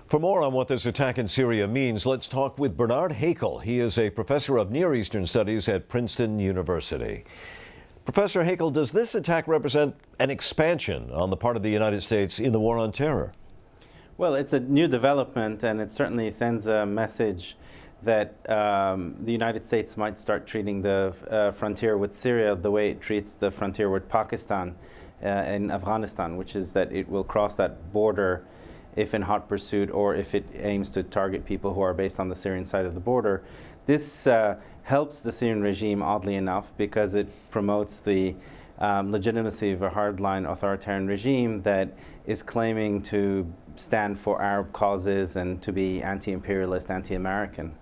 For more on what this attack in Syria means, let's talk with Bernard Haykel. He is a professor of Near Eastern Studies at Princeton University. Professor Haykel, does this attack represent an expansion on the part of the United States in the war on terror? Well, it's a new development, and it certainly sends a message that the United States might start treating the frontier with Syria the way it treats the frontier with Pakistan and Afghanistan, which is that it will cross that border if in hot pursuit or if it aims to target people who are based on the Syrian side of the border. This helps the Syrian regime, oddly enough, because it promotes the legitimacy of a hardline authoritarian regime that is claiming to stand for Arab causes and to be anti-imperialist, anti-American.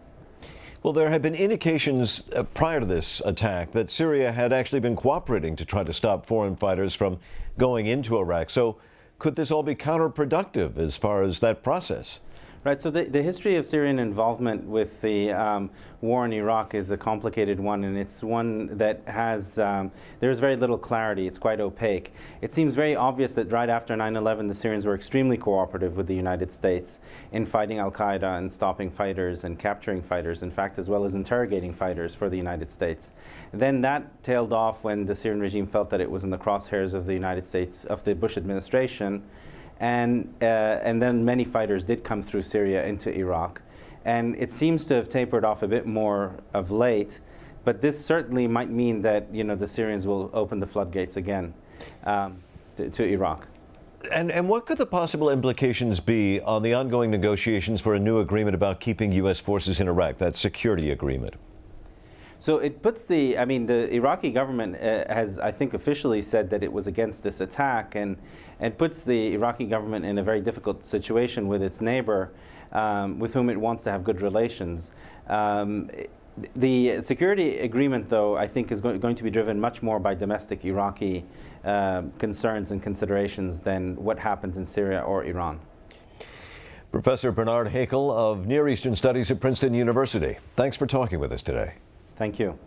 Well, there have been indications prior to this attack that Syria had actually been cooperating to try to stop foreign fighters from going into Iraq. So could this all be counterproductive as far as that process? Right, so the history of Syrian involvement with the war in Iraq is a complicated one, and it's one that has, there's very little clarity. It's quite opaque. It seems very obvious that right after 9/11, the Syrians were extremely cooperative with the United States in fighting al-Qaeda and stopping fighters and capturing fighters, in fact, as well as interrogating fighters for the United States. Then that tailed off when the Syrian regime felt that it was in the crosshairs of the United States, of the Bush administration. And then many fighters did come through Syria into Iraq. And it seems to have tapered off a bit more of late, but this certainly might mean that, you know, the Syrians will open the floodgates again to Iraq. And what could the possible implications be on the ongoing negotiations for a new agreement about keeping U.S. forces in Iraq, that security agreement? So it puts the Iraqi government has, I think, officially said that it was against this attack, and puts the Iraqi government in a very difficult situation with its neighbor, with whom it wants to have good relations. The security agreement, though, I think is going to be driven much more by domestic Iraqi concerns and considerations than what happens in Syria or Iran. Professor Bernard Haykel of Near Eastern Studies at Princeton University, thanks for talking with us today. Thank you.